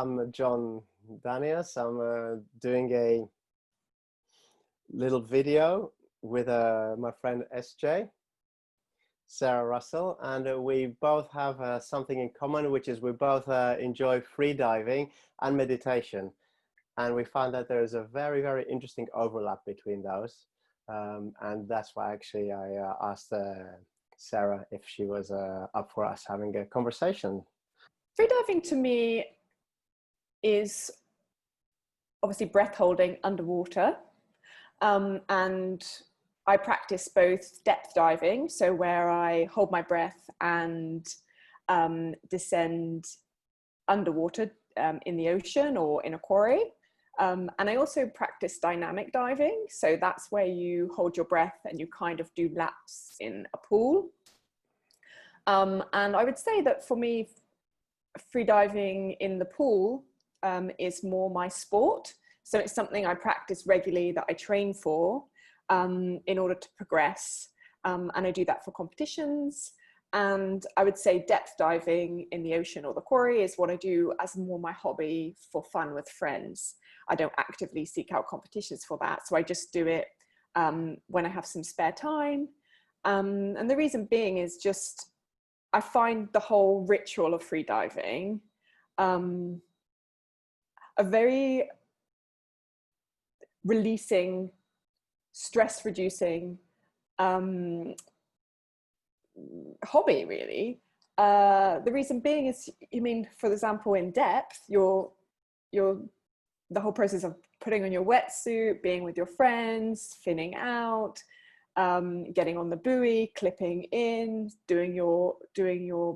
I'm John Danias. I'm doing a little video with my friend SJ, Sarah Russell, and we both have something in common, which is we both enjoy freediving and meditation. And we found that there is a very, very interesting overlap between those. And that's why actually I asked Sarah if she was up for us having a conversation. Freediving to me is obviously breath holding underwater, and I practice both depth diving, so where I hold my breath and descend underwater in the ocean or in a quarry, and I also practice dynamic diving, so that's where you hold your breath and you kind of do laps in a pool, and I would say that for me freediving in the pool is more my sport. So it's something I practice regularly, that I train for in order to progress. And I do that for competitions. And I would say depth diving in the ocean or the quarry is what I do as more my hobby for fun with friends. I don't actively seek out competitions for that. So I just do it when I have some spare time. And the reason being is just, I find the whole ritual of freediving a very releasing, stress reducing hobby, really. The reason being is, I mean, for example, in depth, the whole process of putting on your wetsuit, being with your friends, finning out, getting on the buoy, clipping in, doing your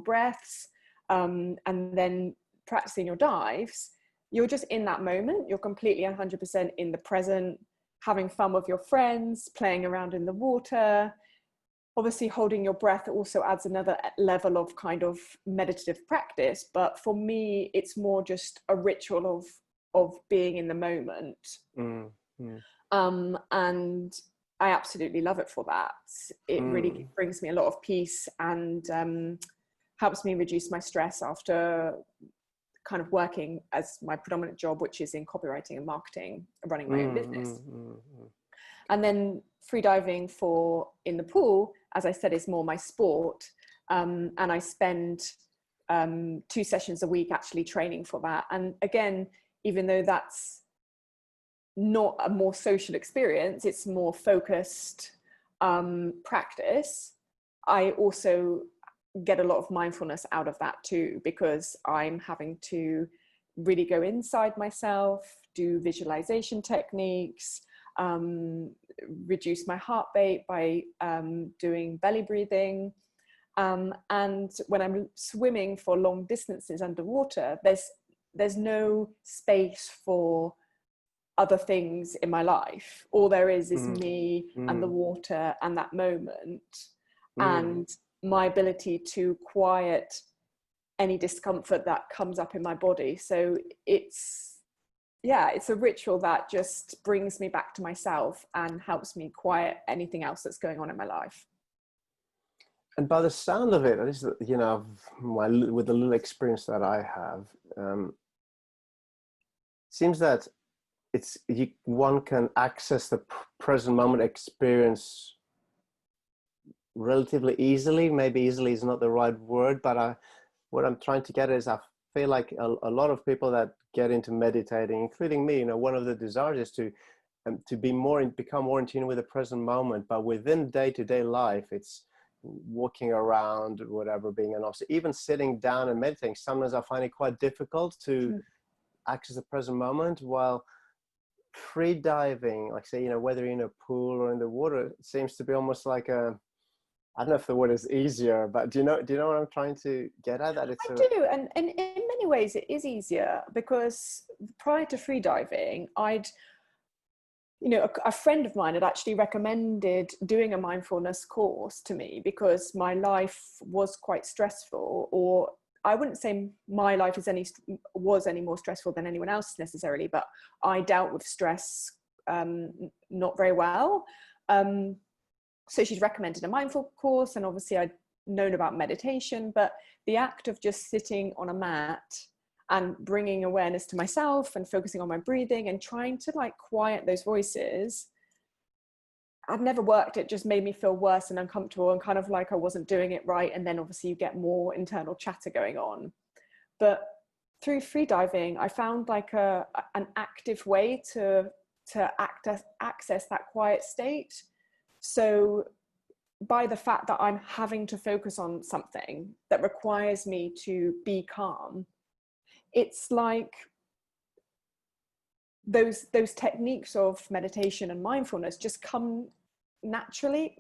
breaths, and then practicing your dives. You're just in that moment. You're completely 100% in the present, having fun with your friends, playing around in the water. Obviously, holding your breath also adds another level of kind of meditative practice. But for me, it's more just a ritual of being in the moment. And I absolutely love it for that. It really brings me a lot of peace and helps me reduce my stress after kind of working as my predominant job, which is in copywriting and marketing, running my own business. And then freediving in the pool, as I said, is more my sport. And I spend 2 sessions a week actually training for that. And again, even though that's not a more social experience, it's more focused practice, I also get a lot of mindfulness out of that too, because I'm having to really go inside myself, do visualization techniques, reduce my heart rate by doing belly breathing. And when I'm swimming for long distances underwater, there's no space for other things in my life. All there is me and the water and that moment. And my ability to quiet any discomfort that comes up in my body. So it's a ritual that just brings me back to myself and helps me quiet anything else that's going on in my life. And by the sound of it, at least, you know, with the little experience that I have, seems that one can access the present moment experience relatively easily. Maybe easily is not the right word, but what I'm trying to get is, I feel like a lot of people that get into meditating, including me, you know, one of the desires is to become more in tune with the present moment. But within day-to-day life, it's walking around, whatever, being an officer, even sitting down and meditating. Sometimes I find it quite difficult to access the present moment, while free diving, like say, you know, whether in a pool or in the water, it seems to be almost like I don't know if the word is easier, but do you know what I'm trying to get at? That I do, and in many ways it is easier, because prior to freediving, a friend of mine had actually recommended doing a mindfulness course to me, because my life was quite stressful, or I wouldn't say my life was any more stressful than anyone else necessarily, but I dealt with stress not very well. So she's recommended a mindful course, and obviously I'd known about meditation, but the act of just sitting on a mat and bringing awareness to myself and focusing on my breathing and trying to like quiet those voices, I'd never worked. It just made me feel worse and uncomfortable and kind of like I wasn't doing it right. And then obviously you get more internal chatter going on. But through freediving, I found like an active way to access that quiet state. So by the fact that I'm having to focus on something that requires me to be calm, it's like those techniques of meditation and mindfulness just come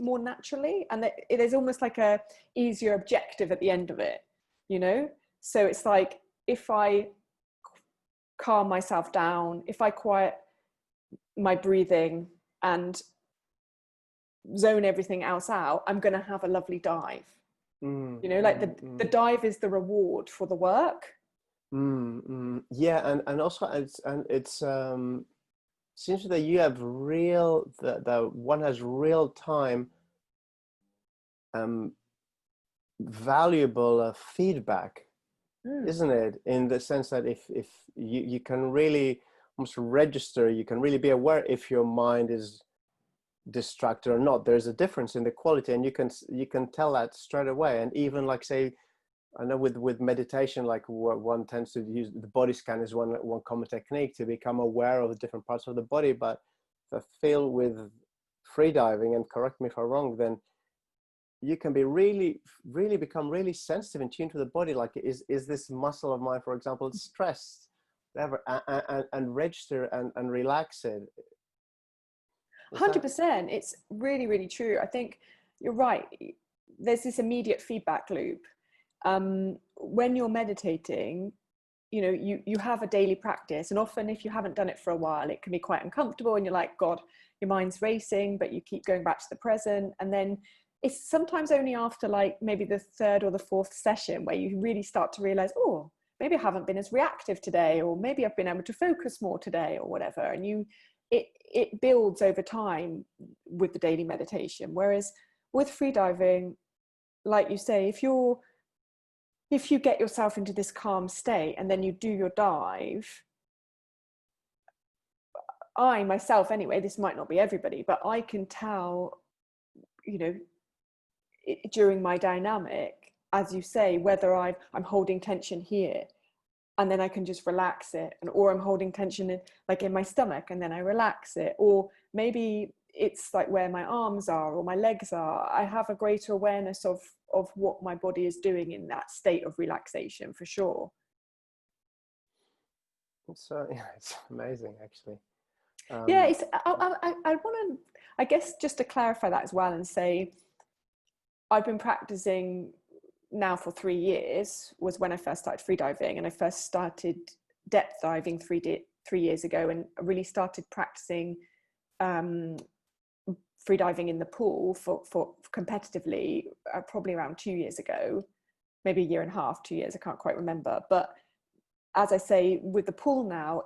more naturally, and it is almost like a easier objective at the end of it, you know. So it's like, if I calm myself down, if I quiet my breathing and zone everything else out, I'm going to have a lovely dive. You know, like the dive is the reward for the work. Yeah, and also it's seems that you have that one has real time valuable feedback, isn't it? In the sense that if you can really almost register, you can really be aware if your mind is distracted or not. There's a difference in the quality, and you can tell that straight away. And even like, say, I know with meditation, like one tends to use the body scan is one common technique to become aware of the different parts of the body. But if I feel with freediving, and correct me if I'm wrong, then you can be really become really sensitive and tuned to the body. Like, is this muscle of mine, for example, stressed, whatever, and register and relax it. 100%. It's really, really true. I think you're right. There's this immediate feedback loop. When you're meditating, you know, you have a daily practice, and often if you haven't done it for a while, it can be quite uncomfortable, and you're like, God, your mind's racing, but you keep going back to the present. And then it's sometimes only after like maybe the third or the fourth session where you really start to realize, oh, maybe I haven't been as reactive today, or maybe I've been able to focus more today, or whatever. And it builds over time with the daily meditation. Whereas with freediving, like you say, if you get yourself into this calm state and then you do your dive, I myself anyway, this might not be everybody, but I can tell, you know, during my dynamic, as you say, whether I'm holding tension here and then I can just relax it, or I'm holding tension in my stomach and then I relax it, or maybe it's like where my arms are or my legs are. I have a greater awareness of what my body is doing in that state of relaxation, for sure. So yeah, it's amazing, actually. Yeah, I want to, I guess, just to clarify that as well and say, I've been practicing now for 3 years, was when I first started freediving, and I first started depth diving 3 years ago, and I really started practicing freediving in the pool for competitively probably around 2 years ago, maybe a year and a half, 2 years, I can't quite remember. But as I say, with the pool now,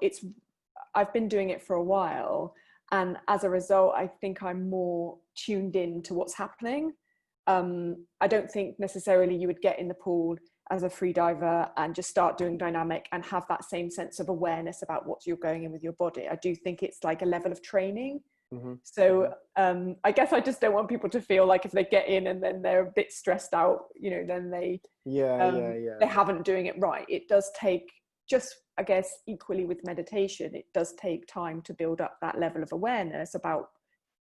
I've been doing it for a while, and as a result, I think I'm more tuned in to what's happening. I don't think necessarily you would get in the pool as a freediver and just start doing dynamic and have that same sense of awareness about what you're going in with your body. I do think it's like a level of training. So I guess I just don't want people to feel like if they get in and then they're a bit stressed out, you know, then they haven't doing it right. It does take, just I guess equally with meditation, it does take time to build up that level of awareness about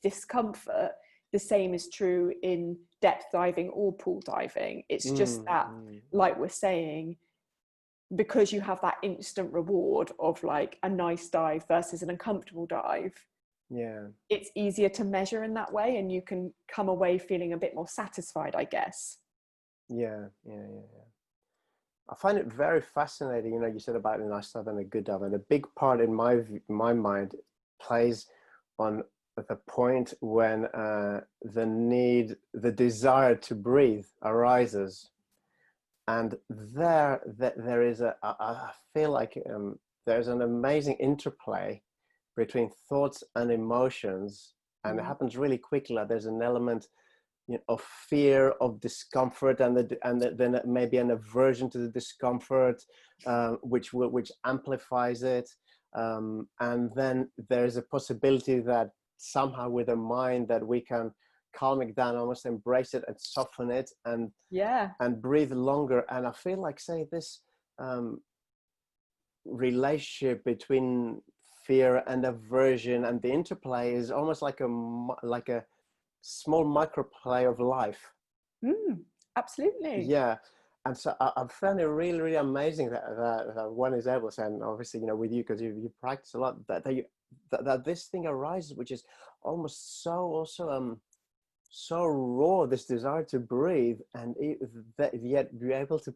discomfort. The same is true in depth diving or pool diving. It's just that, like we're saying, because you have that instant reward of like a nice dive versus an uncomfortable dive, it's easier to measure in that way, and you can come away feeling a bit more satisfied, I guess. Yeah. I find it very fascinating. You know, you said about a nice dive and a good dive, and a big part in my mind plays on the point when the desire to breathe arises, and there is I feel like there's an amazing interplay between thoughts and emotions, and it happens really quickly. Like there's an element of fear, of discomfort, then maybe an aversion to the discomfort, which amplifies it, and then there's a possibility that somehow with a mind that we can calm it down, almost embrace it and soften it, and breathe longer. And I feel like, say, this relationship between fear and aversion and the interplay is almost like a small microplay of life. Absolutely. Yeah. And so I found it really, really amazing that one is able to, and obviously, with you, because you practice a lot, that this thing arises, which is almost so also so raw, this desire to breathe, and yet we're able to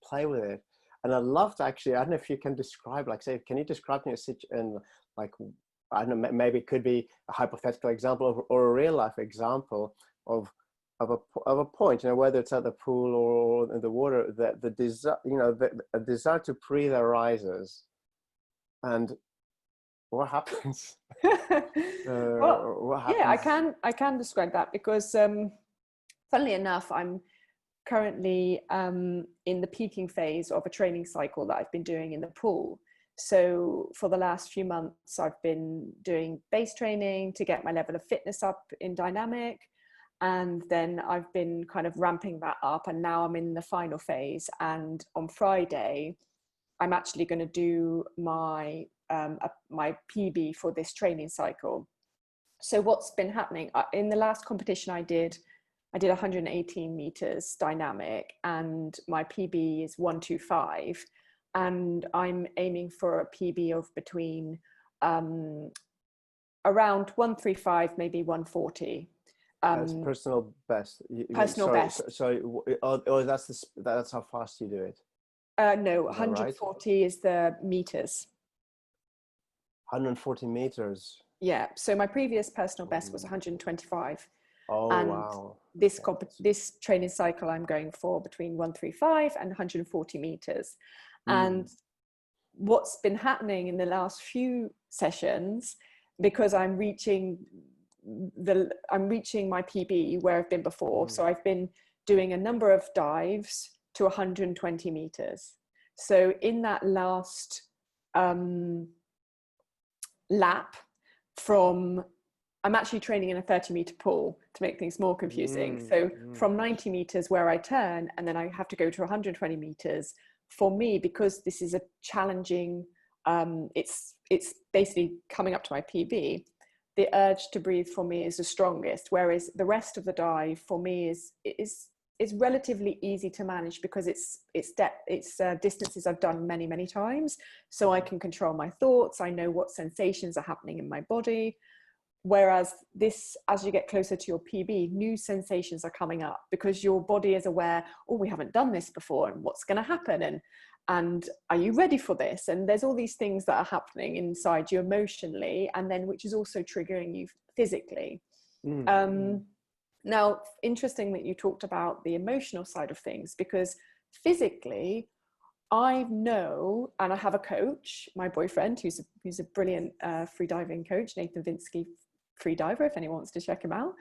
play with it. And I'd love to actually, I don't know if you can describe, like, say, can you describe me a situation, like, I don't know, maybe it could be a hypothetical example or a real life example of a point, whether it's at the pool or in the water, that the desire, a desire to breathe arises, and what happens? Well, What yeah, happens? I can describe that, because funnily enough, I'm currently in the peaking phase of a training cycle that I've been doing in the pool. So for the last few months, I've been doing base training to get my level of fitness up in dynamic. And then I've been kind of ramping that up. And now I'm in the final phase. And on Friday, I'm actually going to do my PB for this training cycle. So what's been happening in the last competition I did 118 meters dynamic, and my PB is 125, and I'm aiming for a PB of between around 135, maybe 140. As personal best. Personal best. That's how fast you do it. No, Is that right? 140 is the meters. 140 meters. Yeah. So my previous personal best was 125. Oh, And wow. this training cycle, I'm going for between 135 and 140 meters. And what's been happening in the last few sessions, because I'm reaching my PB where I've been before. So I've been doing a number of dives to 120 meters. So in that last lap I'm actually training in a 30-meter pool to make things more confusing. So from 90 meters where I turn, and then I have to go to 120 meters, for me, because this is a challenging, it's basically coming up to my PB, the urge to breathe for me is the strongest, whereas the rest of the dive for me is relatively easy to manage, because it's distances I've done many, many times. So I can control my thoughts. I know what sensations are happening in my body. Whereas this, as you get closer to your PB, new sensations are coming up, because your body is aware, oh, we haven't done this before, and what's going to happen, and are you ready for this? And there's all these things that are happening inside you emotionally, and then which is also triggering you physically. Now, interesting that you talked about the emotional side of things, because physically, I know, and I have a coach, my boyfriend, who's a brilliant freediving coach, Nathan Vinsky, freediver, if anyone wants to check him out.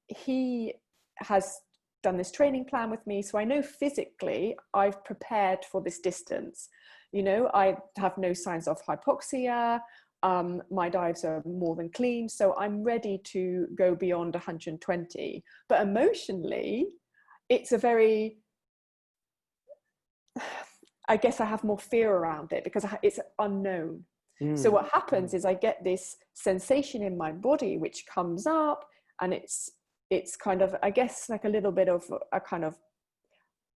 He has done this training plan with me, so I know physically I've prepared for this distance. I have no signs of hypoxia. My dives are more than clean, so I'm ready to go beyond 120. But emotionally, it's a very, I guess I have more fear around it, because it's unknown. So what happens is I get this sensation in my body which comes up, and it's kind of, I guess, like a little bit of a kind of,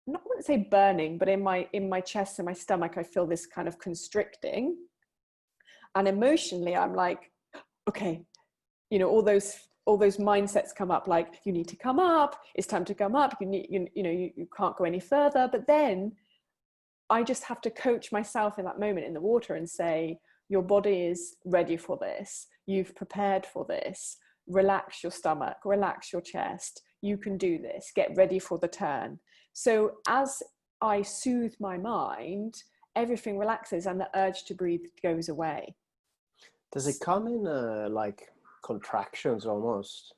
not I wouldn't say burning, but in my chest and my stomach, I feel this kind of constricting. And emotionally, I'm like, okay, all those mindsets come up, like, you need to come up, it's time to come up, you can't go any further. But then I just have to coach myself in that moment in the water and say, your body is ready for this. You've prepared for this. Relax your stomach, relax your chest. You can do this. Get ready for the turn. So as I soothe my mind, everything relaxes and the urge to breathe goes away. Does it come in like contractions almost?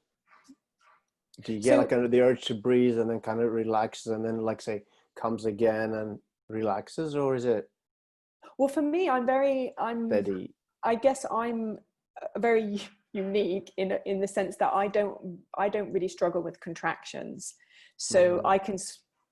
Do you get like So, kind of the urge to breathe and then kind of relaxes and then like say comes again and relaxes, or is it well, for me, steady? I guess I'm very unique in the sense that I don't really struggle with contractions. So Mm-hmm. I can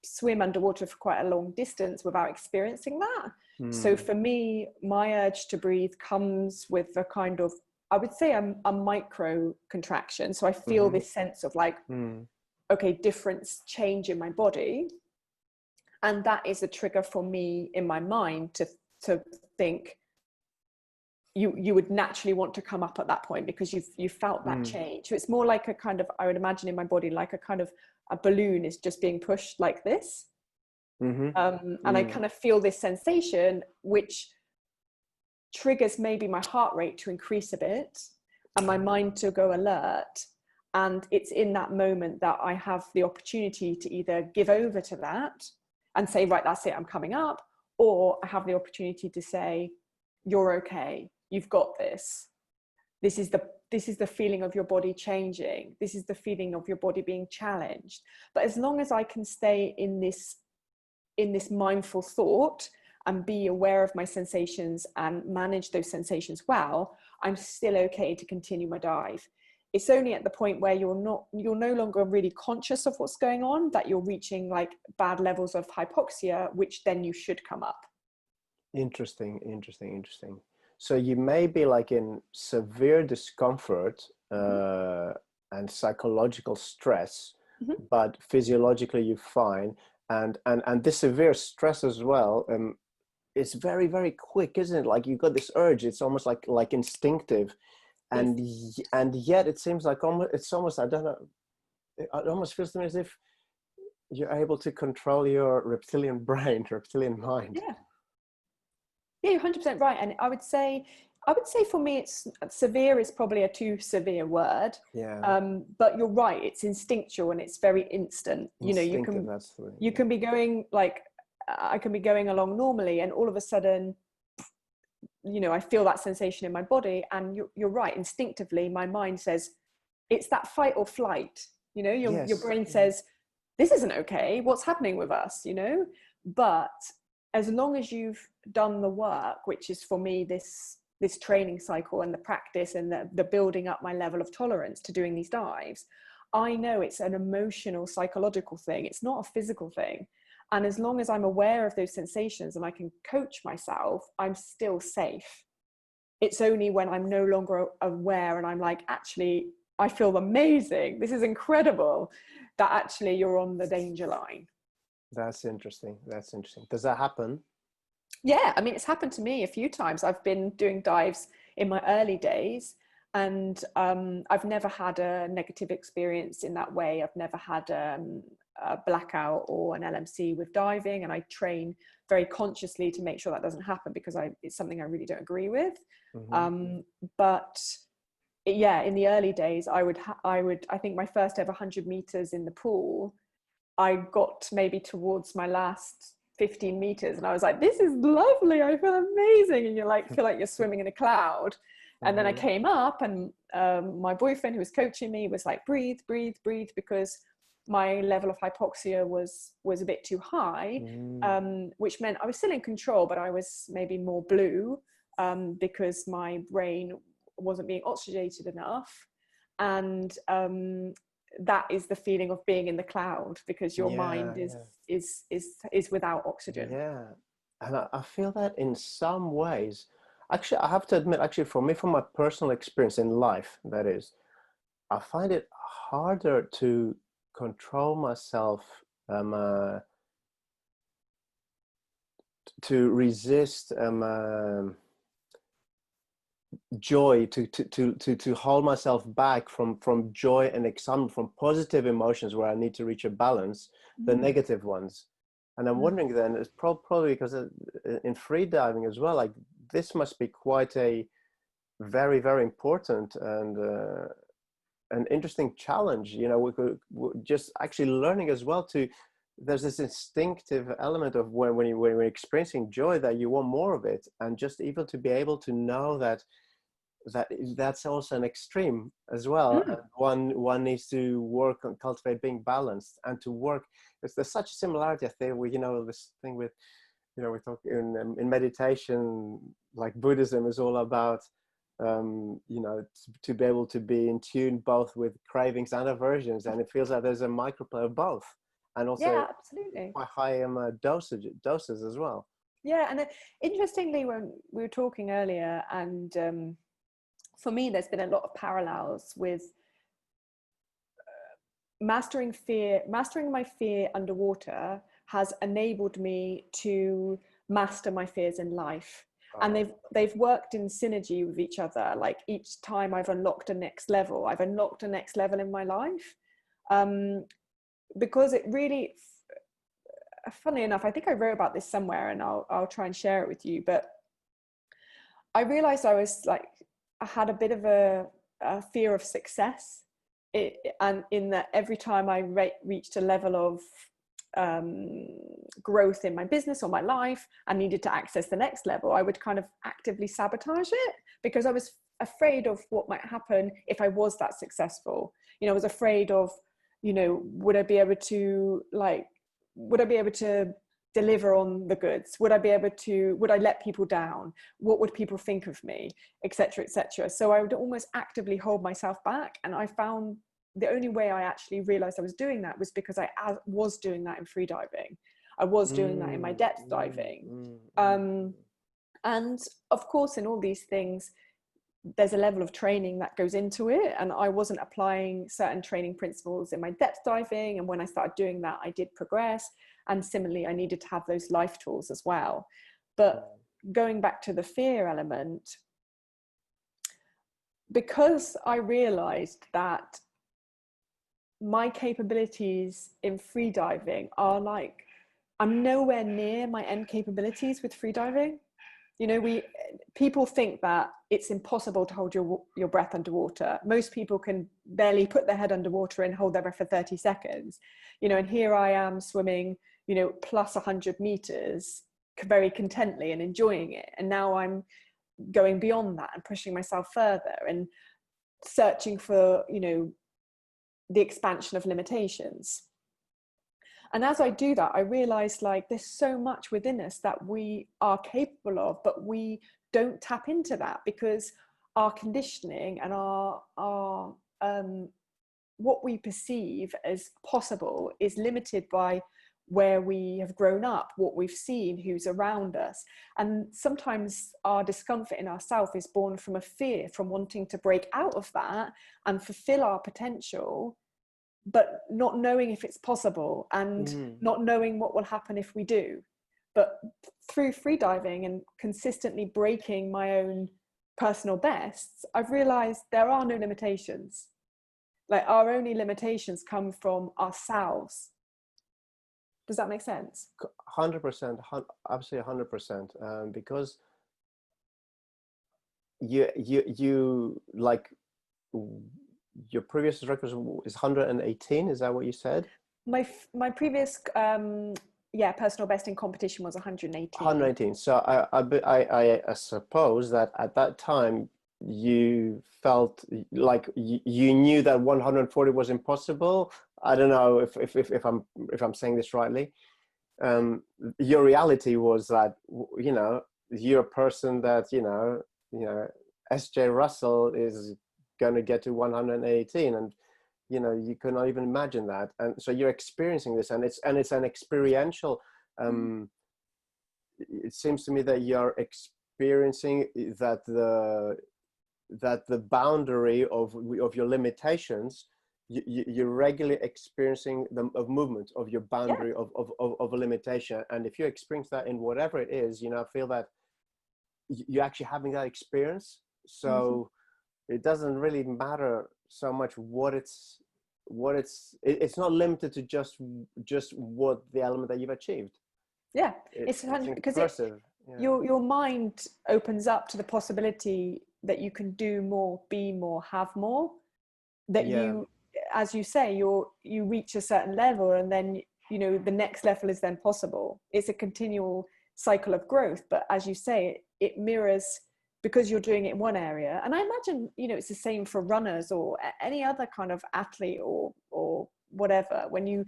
swim underwater for quite a long distance without experiencing that. So Mm. for me, my urge to breathe comes with a kind of, I would say, a micro contraction. So I feel Mm-hmm. this sense of like, Mm. okay, difference, change in my body, and that is a trigger for me in my mind to think you would naturally want to come up at that point because you've felt that Mm. change. So it's more like a kind of, I would imagine in my body, like a kind of a balloon is just being pushed like this. Mm-hmm. And I Mm. kind of feel this sensation, which triggers maybe my heart rate to increase a bit and my mind to go alert. And it's in that moment that I have the opportunity to either give over to that and say, right, that's it, I'm coming up, or I have the opportunity to say, you're okay, you've got this. This is the feeling of your body changing. This is the feeling of your body being challenged. But as long as I can stay in this mindful thought and be aware of my sensations and manage those sensations well, I'm still okay to continue my dive. It's only at the point where you're no longer really conscious of what's going on that you're reaching like bad levels of hypoxia, which then you should come up. Interesting, interesting, interesting. So you may be like in severe discomfort Mm-hmm. and psychological stress, Mm-hmm. but physiologically you're fine. And this severe stress as well, it's very, very quick, isn't it? Like you got this urge. It's almost like instinctive, It's, and yet it seems like almost it's almost I don't know. It almost feels to me as if you're able to control your reptilian brain, reptilian mind. yeah, yeah, you're 100% right. And I would say for me, it's severe is probably a too severe word. Yeah, But you're right, it's instinctual and it's very instant. You know, instinctive. That's the you yeah. can be going like, I can be going along normally, and all of a sudden, you know, I feel that sensation in my body. And you're right, instinctively, my mind says, it's that fight or flight. You know, your Yes. brain Yeah. says, this isn't okay. What's happening with us? You know, but as long as you've done the work, which is for me this training cycle and the practice and the building up my level of tolerance to doing these dives, I know it's an emotional, psychological thing. It's not a physical thing. And as long as I'm aware of those sensations and I can coach myself, I'm still safe. It's only when I'm no longer aware and I'm like, actually, I feel amazing, this is incredible, that actually you're on the danger line. That's interesting. That's interesting. Does that happen? Yeah, I mean, it's happened to me a few times. I've been doing dives in my early days, and I've never had a negative experience in that way. I've never had a blackout or an LMC with diving, and I train very consciously to make sure that doesn't happen because it's something I really don't agree with. Mm-hmm. Um, but yeah, in the early days, I think my first ever 100 meters in the pool, I got maybe towards my last 15 meters and I was like, this is lovely, I feel amazing, and feel like you're swimming in a cloud. And then I Mm-hmm. came up, and my boyfriend who was coaching me was like, breathe, breathe, breathe, because my level of hypoxia was a bit too high, Mm. which meant I was still in control, but I was maybe more blue, because my brain wasn't being oxygenated enough. And that is the feeling of being in the cloud, because your Yeah, mind yeah, is without oxygen. yeah. And I feel that in some ways, actually, I have to admit, actually, for me, from my personal experience in life, that is, I find it harder to control myself, to resist joy, to hold myself back from joy and excitement, from positive emotions where I need to reach a balance, the Mm. negative ones. And I'm Mm. wondering then, it's probably because in free diving as well, like this must be quite a very, very important and an interesting challenge. You know, we just actually learning as well to, there's this instinctive element of when you're experiencing joy that you want more of it, and just even to be able to know that that's also an extreme as well. Mm. And one needs to work on cultivate being balanced and to work. There's such a similarity, I think, with, you know, this thing with, you know, we talk in meditation, like Buddhism is all about, you know, to be able to be in tune both with cravings and aversions, and it feels like there's a microplay of both, and also Yeah, absolutely. quite high doses as well. Yeah, and interestingly, when we were talking earlier, and for me, there's been a lot of parallels with mastering my fear underwater has enabled me to master my fears in life. And they've worked in synergy with each other. Like each time I've unlocked a next level in my life. Because it really, funny enough, I think I wrote about this somewhere, and I'll try and share it with you. But I realized I had a bit of a fear of success. And in that every time I reached a level of growth in my business or my life and needed to access the next level, I would kind of actively sabotage it, because I was afraid of what might happen if I was that successful. You know, I was afraid of, you know, would I be able to deliver on the goods? Would I let people down? What would people think of me? Etc., etc. So I would almost actively hold myself back. And I found the only way I actually realized I was doing that was because I was doing that in freediving. I was doing that in my depth diving. And of course, in all these things, there's a level of training that goes into it. And I wasn't applying certain training principles in my depth diving. And when I started doing that, I did progress. And similarly, I needed to have those life tools as well. But going back to the fear element, because I realized that my capabilities in freediving are like, I'm nowhere near my end capabilities with freediving. You know, people think that it's impossible to hold your breath underwater. Most people can barely put their head underwater and hold their breath for 30 seconds. You know, and here I am swimming, you know, plus 100 meters very contently and enjoying it. And now I'm going beyond that and pushing myself further and searching for, you know, the expansion of limitations. And as I do that, I realize like there's so much within us that we are capable of, but we don't tap into that because our conditioning and our what we perceive as possible is limited by where we have grown up, what we've seen, who's around us. And sometimes our discomfort in ourselves is born from a fear, from wanting to break out of that and fulfill our potential, but not knowing if it's possible and not knowing what will happen if we do. But through freediving and consistently breaking my own personal bests, I've realized there are no limitations. Like our only limitations come from ourselves. Does that make sense? 100%, absolutely 100%. Because you like your previous record is 118. Is that what you said? My previous personal best in competition was 118. 118. So I suppose that at that time you felt like you knew that 140 was impossible. I don't know if I'm saying this rightly. Your reality was that, you know, you're a person that, you know, S.J. Russell is going to get to 118, and you know, you could not even imagine that. And so you're experiencing this, and it's an experiential. It seems to me that you're experiencing that the boundary of your limitations, you're regularly experiencing of movement of your boundary of a limitation. And if you experience that in whatever it is, you know, I feel that you're actually having that experience. So it doesn't really matter so much it's not limited to just what the element that you've achieved. It's because yeah. your mind opens up to the possibility that you can do more, be more, have more, that you, as you say, you reach a certain level, and then, you know, the next level is then possible. It's a continual cycle of growth, but as you say, it mirrors because you're doing it in one area. And I imagine, you know, it's the same for runners or any other kind of athlete or whatever. When you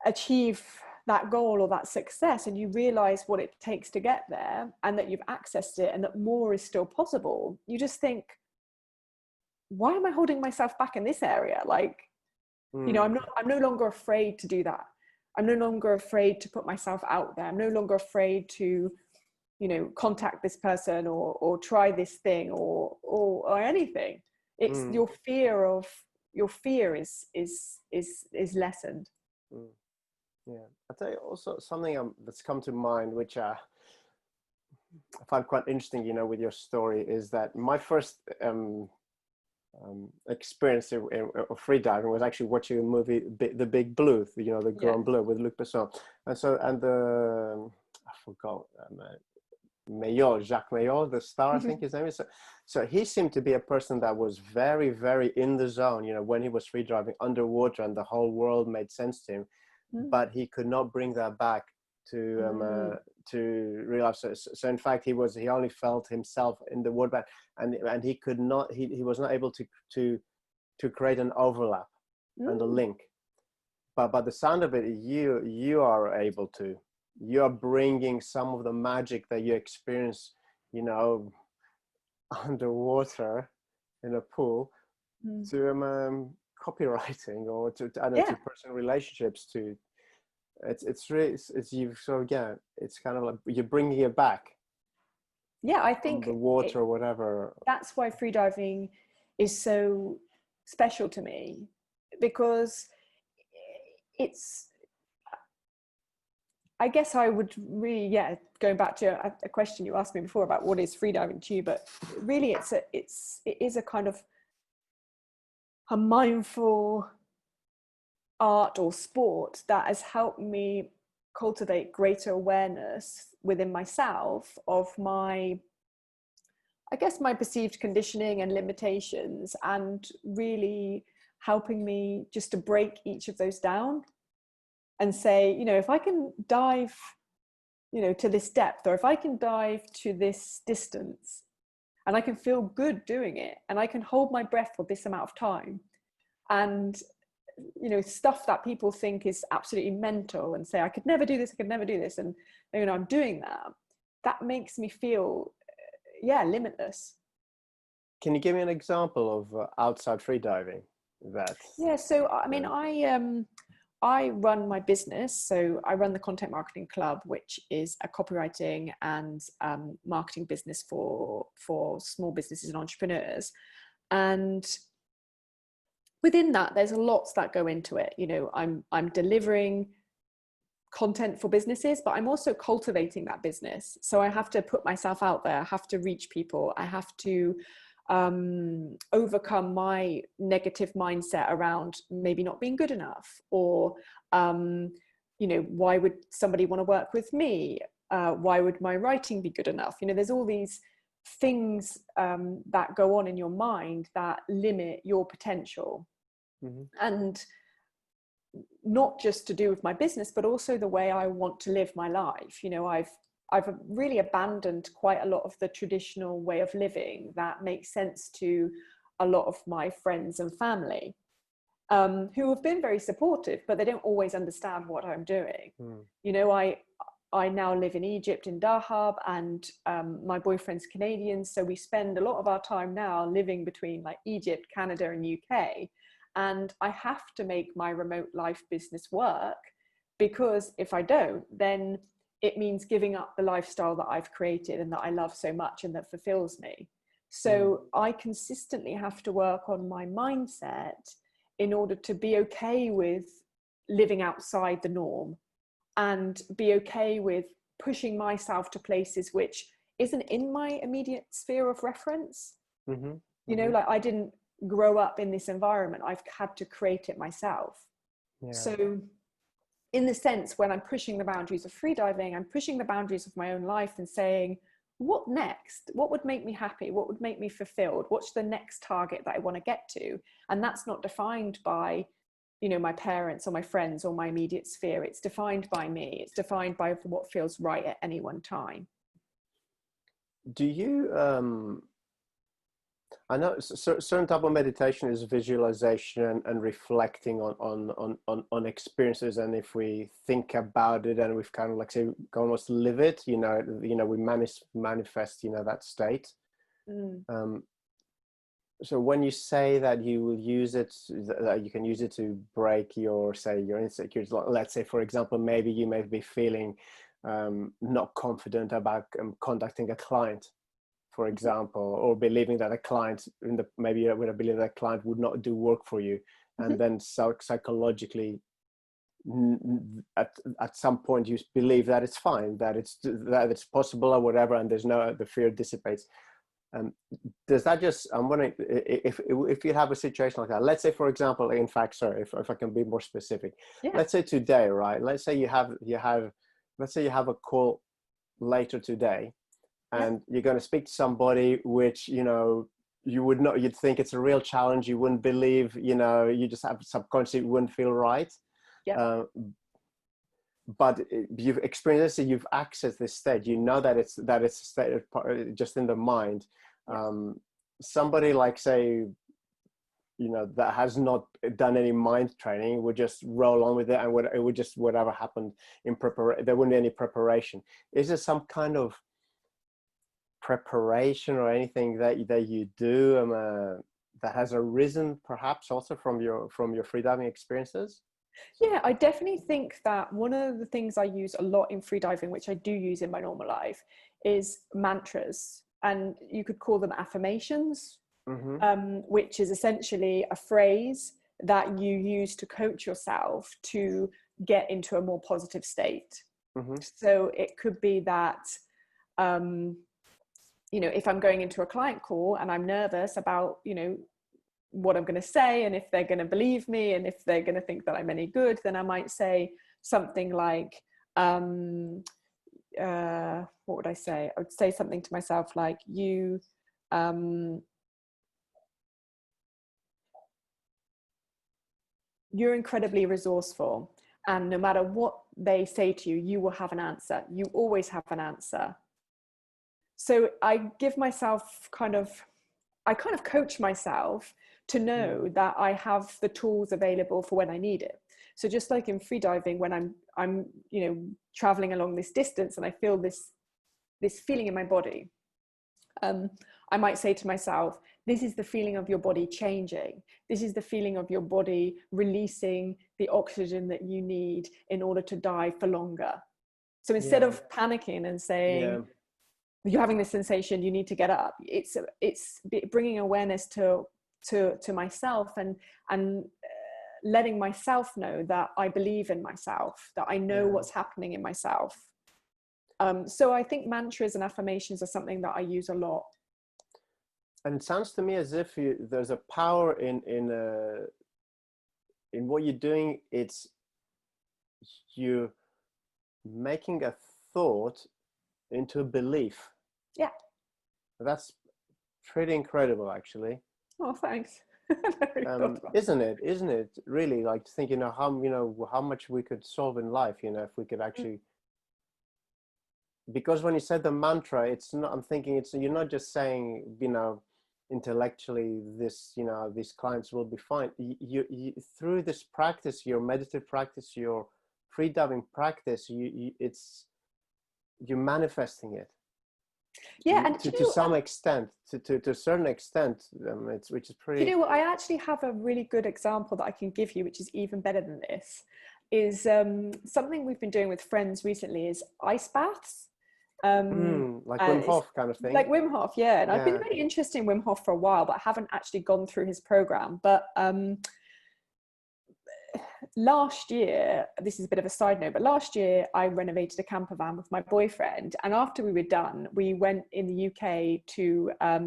achieve that goal or that success and you realize what it takes to get there, and that you've accessed it, and that more is still possible, you just think, why am I holding myself back in this area? Like, you know, I'm no longer afraid to do that. I'm no longer afraid to put myself out there. I'm no longer afraid to, you know, contact this person or try this thing or anything. It's your fear is lessened. Yeah, I'll tell you also something that's come to mind, which I find quite interesting, you know, with your story, is that my first experience of freediving was actually watching a movie, The Big Blue, you know, the Grand Bleu with Luc Besson, and the I forgot. Jacques Mayol, the star, I think his name is. So he seemed to be a person that was very, very in the zone, you know, when he was free driving underwater, and the whole world made sense to him. But he could not bring that back to real life. So in fact, he only felt himself in the water, and he could not. He was not able to create an overlap and a link. But by the sound of it, you are able to. You're bringing some of the magic that you experience, you know, underwater in a pool to copywriting, or to personal relationships. To it's really it's you. So again, it's kind of like you're bringing it back. Yeah, I think the water or whatever. That's why freediving is so special to me, because it's, I guess I would really, going back to a question you asked me before about what is freediving to you, but really it is a kind of a mindful art or sport that has helped me cultivate greater awareness within myself of my, I guess, my perceived conditioning and limitations, and really helping me just to break each of those down and say, you know, if I can dive, you know, to this depth, or if I can dive to this distance, and I can feel good doing it, and I can hold my breath for this amount of time, and, you know, stuff that people think is absolutely mental and say, I could never do this, and, you know, I'm doing that, that makes me feel, limitless. Can you give me an example of outside freediving? So I mean, I run my business. So I run the Content Marketing Club, which is a copywriting and marketing business for small businesses and entrepreneurs. And within that, there's lots that go into it. You know, I'm delivering content for businesses, but I'm also cultivating that business. So I have to put myself out there. I have to reach people. I have to overcome my negative mindset around maybe not being good enough, or you know, why would somebody want to work with me? Why would my writing be good enough? You know, there's all these things that go on in your mind that limit your potential. And not just to do with my business, but also the way I want to live my life. You know, I've really abandoned quite a lot of the traditional way of living that makes sense to a lot of my friends and family, who have been very supportive, but they don't always understand what I'm doing. You know, I now live in Egypt, in Dahab, and my boyfriend's Canadian, so we spend a lot of our time now living between like Egypt, Canada, and UK. And I have to make my remote life business work, because if I don't, then it means giving up the lifestyle that I've created and that I love so much and that fulfills me. So I consistently have to work on my mindset in order to be okay with living outside the norm, and be okay with pushing myself to places which isn't in my immediate sphere of reference. You know, like I didn't grow up in this environment. I've had to create it myself. So in the sense, when I'm pushing the boundaries of freediving, I'm pushing the boundaries of my own life and saying, what next? What would make me happy? What would make me fulfilled? What's the next target that I want to get to? And that's not defined by, you know, my parents or my friends or my immediate sphere. It's defined by me. It's defined by what feels right at any one time. do you I know certain type of meditation is visualization and reflecting on experiences, and if we think about it and we've kind of like say almost live it, we manifest that state. Mm. So when you say that you will use it, that you can use it to break your insecurities, let's say for example, maybe you may be feeling not confident about contacting a client, for example, or believing that a client maybe you would believe that a client would not do work for you, and then psychologically at some point you believe that it's fine, that it's possible or whatever, and the fear dissipates. Does that just, I'm wondering if you have a situation like that, let's say for example, in fact, sorry, if I can be more specific, Yeah. let's say today, right? Let's say you have a call later today, and you're going to speak to somebody which you'd think it's a real challenge, you wouldn't believe, you just have subconsciously wouldn't feel right. Yeah. But you've experienced it, you've accessed this state, that it's a state just in the mind. Somebody like say that has not done any mind training would just roll on with it, and it would just whatever happened in preparation, there wouldn't be any preparation. Is there some kind of preparation or anything that you do that has arisen perhaps also from your freediving experiences? Yeah, I definitely think that one of the things I use a lot in freediving, which I do use in my normal life, is mantras. And you could call them affirmations, which is essentially a phrase that you use to coach yourself to get into a more positive state. So it could be that, if I'm going into a client call and I'm nervous about, what I'm going to say, and if they're going to believe me, and if they're going to think that I'm any good, then I might say something like, what would I say? I would say something to myself like, you're incredibly resourceful, and no matter what they say to you, you will have an answer. You always have an answer. So I give myself I coach myself to know that I have the tools available for when I need it. So just like in freediving, when I'm traveling along this distance and I feel this feeling in my body, I might say to myself, this is the feeling of your body changing. This is the feeling of your body releasing the oxygen that you need in order to dive for longer. So instead of panicking and saying, you're having this sensation, you need to get up, it's bringing awareness to myself and letting myself know that I believe in myself, that I know what's happening in myself. So I think mantras and affirmations are something that I use a lot. And it sounds to me as if there's a power in what you're doing. It's you making a thought into a belief. Yeah. That's pretty incredible, actually. Oh, thanks. Isn't it really, like thinking how much we could solve in life, if we could actually, because when you said the mantra, it's not, I'm thinking you're not just saying, intellectually these clients will be fine. You through this practice, your meditative practice, your freediving practice, you're manifesting it. Yeah, and to some extent, to a certain extent, which is pretty. You know what? I actually have a really good example that I can give you, which is even better than this. Is something we've been doing with friends recently is ice baths. Like Wim Hof kind of thing. Like Wim Hof, yeah. And I've been really interested in Wim Hof for a while, but I haven't actually gone through his program. But last year, this is a bit of a side note, but last year I renovated a camper van with my boyfriend, and after we were done, we went in the UK to a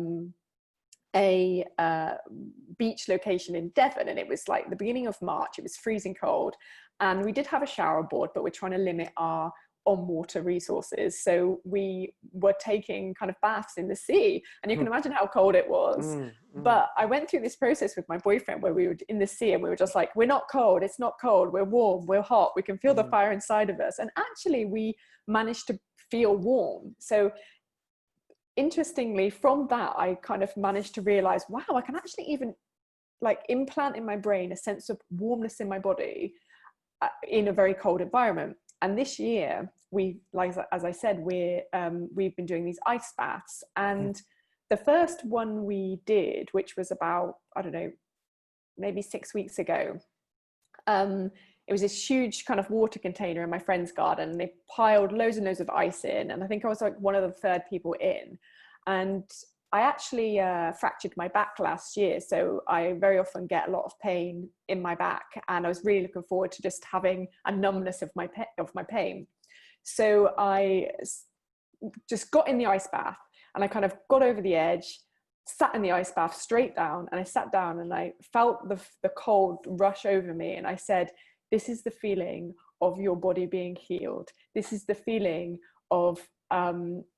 beach location in Devon, and it was like the beginning of March. It was freezing cold, and we did have a shower board, but we're trying to limit our on-water resources, so we were taking kind of baths in the sea, and you can imagine how cold it was. But I went through this process with my boyfriend where we were in the sea and we were just like, we're not cold, it's not cold, we're warm, we're hot, we can feel the fire inside of us. And actually we managed to feel warm. So interestingly, from that, I kind of managed to realize, wow, I can actually even like implant in my brain a sense of warmness in my body in a very cold environment. And this year, we, like as I said, we've been doing these ice baths, and the first one we did, which was about, I don't know, maybe 6 weeks ago, it was this huge kind of water container in my friend's garden, and they piled loads and loads of ice in, and I think I was like one of the third people in. And I actually fractured my back last year, so I very often get a lot of pain in my back, and I was really looking forward to just having a numbness of my pain. So I just got in the ice bath, and I kind of got over the edge, sat in the ice bath straight down, and I sat down and I felt the cold rush over me, and I said, this is the feeling of your body being healed. This is the feeling of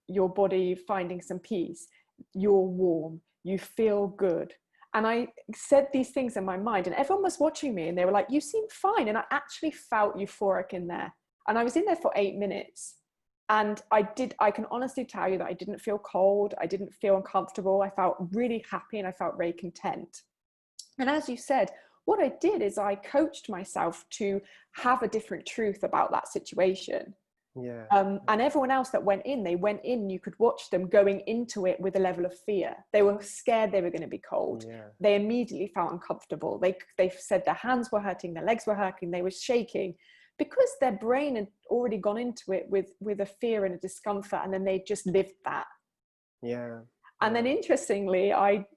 your body finding some peace. You're warm, you feel good. And I said these things in my mind, and everyone was watching me, and they were like, you seem fine. And I actually felt euphoric in there. And I was in there for 8 minutes. And I can honestly tell you that I didn't feel cold. I didn't feel uncomfortable. I felt really happy, and I felt very content. And as you said, what I did is I coached myself to have a different truth about that situation. Yeah. And everyone else that went in, you could watch them going into it with a level of fear. They were scared they were going to be cold. Yeah. They immediately felt uncomfortable. They said their hands were hurting, their legs were hurting, they were shaking, because their brain had already gone into it with a fear and a discomfort, and then they just lived that. Yeah. And then interestingly,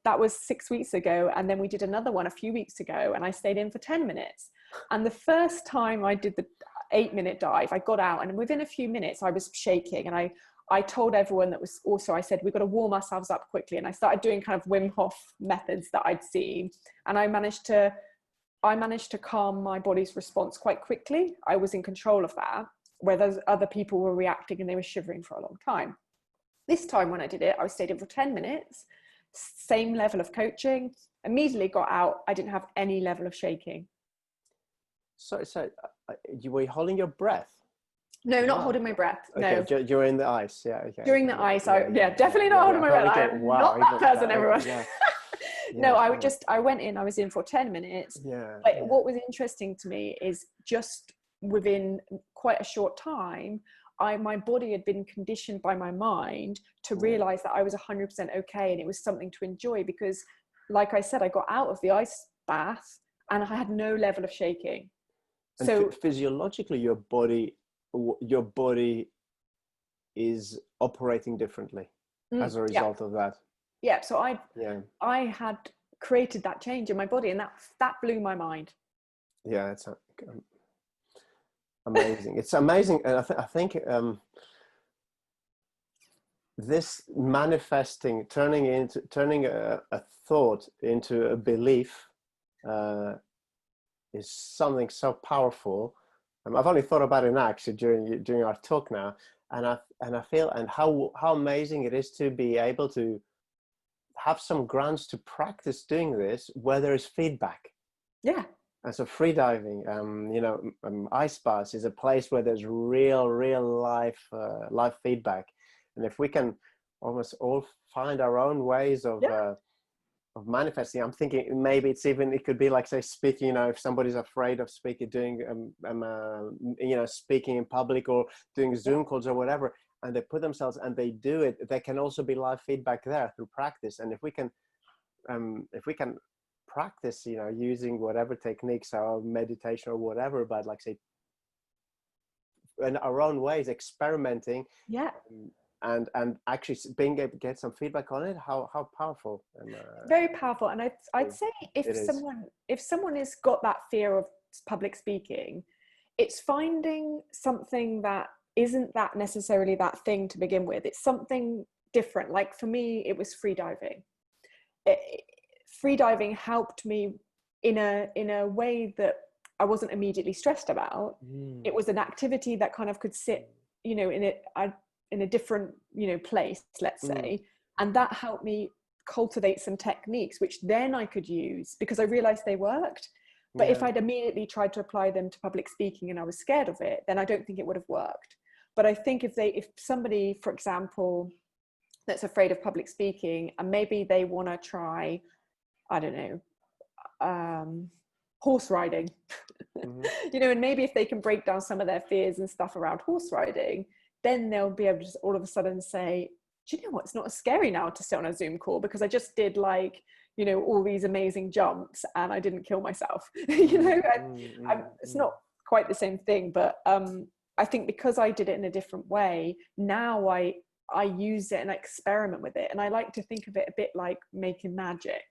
that was 6 weeks ago, and then we did another one a few weeks ago, and I stayed in for 10 minutes. And the first time I did the 8-minute dive, I got out, and within a few minutes I was shaking, and I told everyone that was also, I said, we've got to warm ourselves up quickly. And I started doing kind of Wim Hof methods that I'd seen, and I managed to calm my body's response quite quickly. I was in control of that, where those other people were reacting and they were shivering for a long time. This time when I did it, I stayed in for 10 minutes, same level of coaching, immediately got out. I didn't have any level of shaking. So you were holding your breath? No, not holding my breath. Okay, No. You're in the ice. Yeah. Okay. During the ice, definitely not holding my breath. I'm not that person, everyone. No, I went in, I was in for 10 minutes. But what was interesting to me is just within quite a short time, my body had been conditioned by my mind to realize that I was 100% okay, and it was something to enjoy, because like I said, I got out of the ice bath and I had no level of shaking. And so physiologically, your body is operating differently as a result of that. Yeah. So I had created that change in my body, and that blew my mind. Yeah, it's amazing. It's amazing. And I think this manifesting, turning a thought into a belief is something so powerful. I've only thought about it actually during our talk now, and I feel and how amazing it is to be able to have some grounds to practice doing this where there is feedback. Yeah. And so freediving, ice baths is a place where there's real life feedback. And if we can almost all find our own ways of manifesting, I'm thinking maybe it could be like, say, speaking, if somebody's afraid of speaking, speaking in public or doing Zoom calls or whatever, and they put themselves and they do it, there can also be live feedback there through practice. And if we can practice, using whatever techniques or meditation or whatever, but like say in our own ways, experimenting, and actually being able to get some feedback on it, how powerful. Very powerful. And I'd say if someone has got that fear of public speaking, it's finding something that isn't that necessarily that thing to begin with. It's something different. Like for me, it was freediving. Freediving helped me in a way that I wasn't immediately stressed about. It was an activity that kind of could sit, in a different, place, let's say, and that helped me cultivate some techniques, which then I could use because I realized they worked. But if I'd immediately tried to apply them to public speaking and I was scared of it, then I don't think it would have worked. But I think if somebody, for example, that's afraid of public speaking, and maybe they want to try, I don't know, horse riding. Mm-hmm. You know, and maybe if they can break down some of their fears and stuff around horse riding, then they'll be able to just all of a sudden say, do you know what, it's not as scary now to sit on a Zoom call because I just did, like, you know, all these amazing jumps and I didn't kill myself. You know, it's not quite the same thing, but I think because I did it in a different way, now I use it and I experiment with it, and I like to think of it a bit like making magic.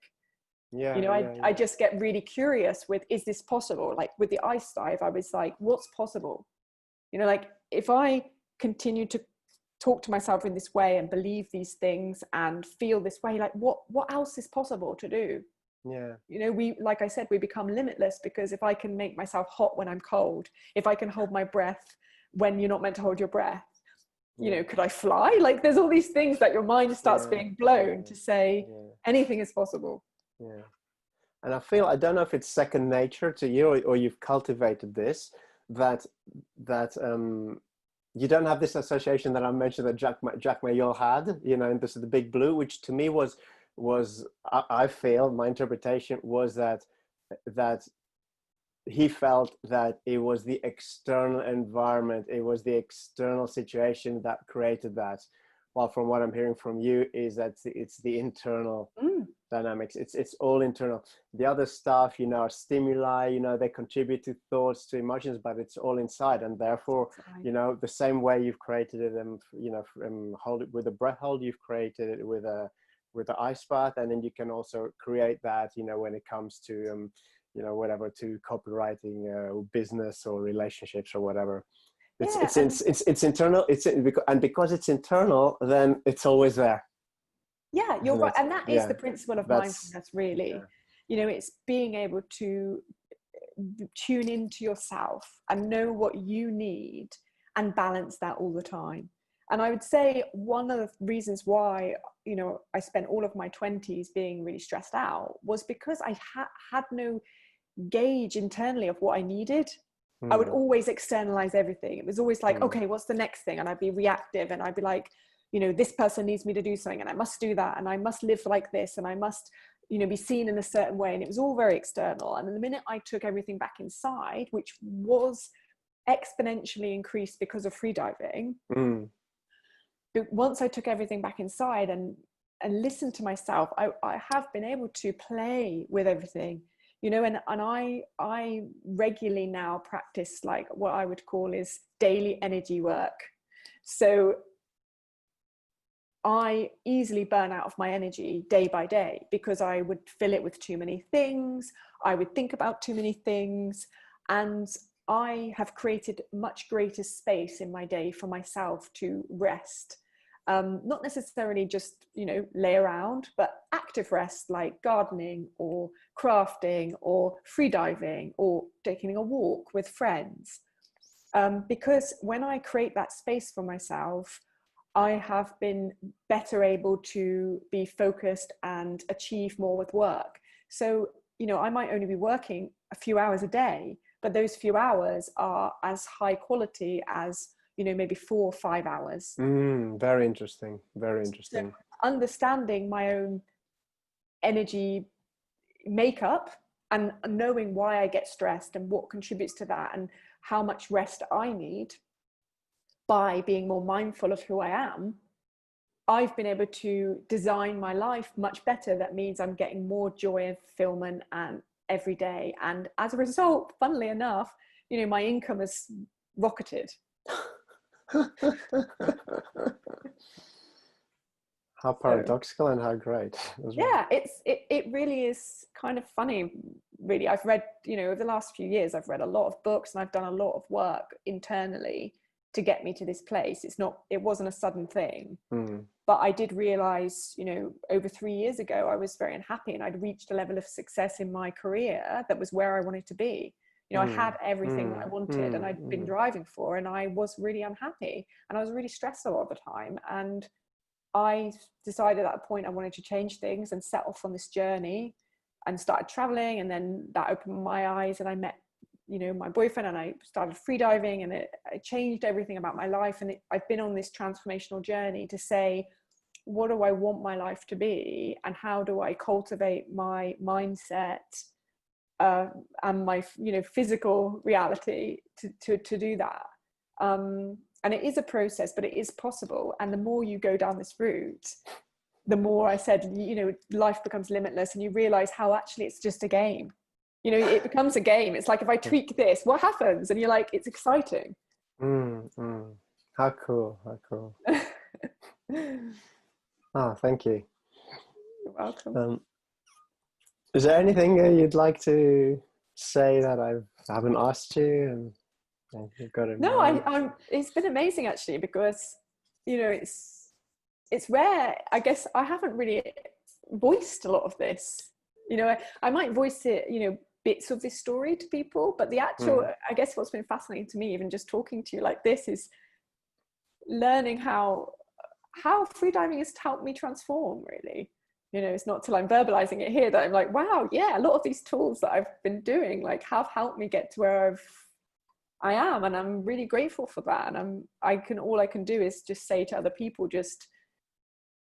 Yeah, You know, yeah, I yeah. just get really curious with, is this possible? Like with the ice dive, I was like, what's possible? You know, like if I continue to talk to myself in this way and believe these things and feel this way, like what else is possible to do? Yeah. You know, we, like I said, we become limitless, because if I can make myself hot when I'm cold, if I can hold my breath when you're not meant to hold your breath, you know, could I fly? Like there's all these things that your mind starts being blown to say anything is possible. Yeah. And I feel, I don't know if it's second nature to you, or you've cultivated this, that you don't have this association that I mentioned that Jack Mayall had, you know, in this the Big Blue, which to me was I feel, my interpretation was that he felt that it was the external environment, it was the external situation that created that. While from what I'm hearing from you is that it's the internal dynamics. It's all internal. The other stuff, you know, are stimuli, you know, they contribute to thoughts, to emotions, but it's all inside. And therefore, you know, the same way you've created it, you know, hold it with a breath hold, you've created it with the ice bath, and then you can also create that, you know, when it comes to you know, whatever, to copywriting, business or relationships or whatever. It's internal. And because it's internal, then it's always there. Yeah, you're right. And that is the principle of mindfulness, really. Yeah. You know, it's being able to tune into yourself and know what you need and balance that all the time. And I would say one of the reasons why, you know, I spent all of my 20s being really stressed out was because I had no gauge internally of what I needed. I would always externalize everything. It was always like, okay, what's the next thing? And I'd be reactive, and I'd be like, you know, this person needs me to do something and I must do that, and I must live like this, and I must, you know, be seen in a certain way. And it was all very external. And the minute I took everything back inside, which was exponentially increased because of freediving, but once I took everything back inside and listened to myself, I have been able to play with everything, you know, and I regularly now practice like what I would call is daily energy work. So I easily burn out of my energy day by day because I would fill it with too many things. I would think about too many things. And I have created much greater space in my day for myself to rest. Not necessarily just, you know, lay around, but active rest like gardening or crafting or freediving or taking a walk with friends. Because when I create that space for myself, I have been better able to be focused and achieve more with work. So, you know, I might only be working a few hours a day, but those few hours are as high quality as, you know, maybe 4 or 5 hours. Very interesting. Very interesting. So understanding my own energy makeup and knowing why I get stressed and what contributes to that and how much rest I need, by being more mindful of who I am, I've been able to design my life much better. That means I'm getting more joy and fulfillment and every day. And as a result, funnily enough, you know, my income has rocketed. How paradoxical and how great. Yeah, it really is kind of funny, really. I've read, you know, over the last few years, I've read a lot of books and I've done a lot of work internally to get me to this place. It wasn't a sudden thing, but I did realize, you know, over 3 years ago, I was very unhappy and I'd reached a level of success in my career that was where I wanted to be. You know, I had everything that I wanted and I'd been driving for, and I was really unhappy and I was really stressed a lot of the time. And I decided at that point I wanted to change things and set off on this journey and started traveling. And then that opened my eyes and I met, you know, my boyfriend, and I started freediving, and it changed everything about my life. And I've been on this transformational journey to say, what do I want my life to be, and how do I cultivate my mindset and my, you know, physical reality to do that. And it is a process, but it is possible. And the more you go down this route, the more, I said, you know, life becomes limitless, and you realize how actually it's just a game. You know, it becomes a game. It's like, if I tweak this, what happens? And you're like, it's exciting. How cool, how cool. Oh, thank you. You're welcome. Is there anything you'd like to say that I haven't asked you, and you've got in No, mind? it's been amazing, actually, because, you know, it's rare. I guess I haven't really voiced a lot of this. You know, I might voice it, you know, bits of this story to people, but the actual, I guess what's been fascinating to me, even just talking to you like this, is learning how freediving has helped me transform, really. You know, it's not till I'm verbalizing it here that I'm like, wow, yeah, a lot of these tools that I've been doing like have helped me get to where I am, and I'm really grateful for that. And all I can do is just say to other people, just,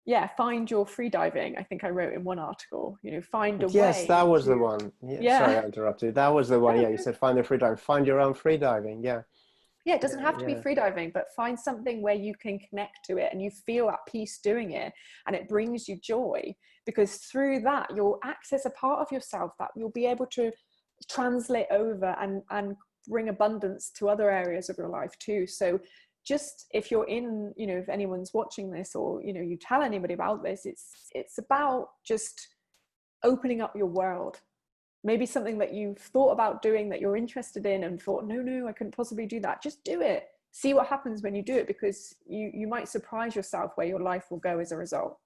yeah, find your freediving. I think I wrote in one article, you know, find a Yes, that way was the to, one. Yeah, sorry, yeah. I interrupted. That was the one. Yeah, you said find your freediving, find your own freediving. Yeah, Yeah, it doesn't yeah, have to be yeah. freediving, but find something where you can connect to it and you feel at peace doing it, and it brings you joy, because through that you'll access a part of yourself that you'll be able to translate over and bring abundance to other areas of your life too. So just, if you're in, you know, if anyone's watching this, or, you know, you tell anybody about this, it's about just opening up your world. Maybe something that you've thought about doing that you're interested in and thought, no, I couldn't possibly do that. Just do it. See what happens when you do it, because you might surprise yourself where your life will go as a result.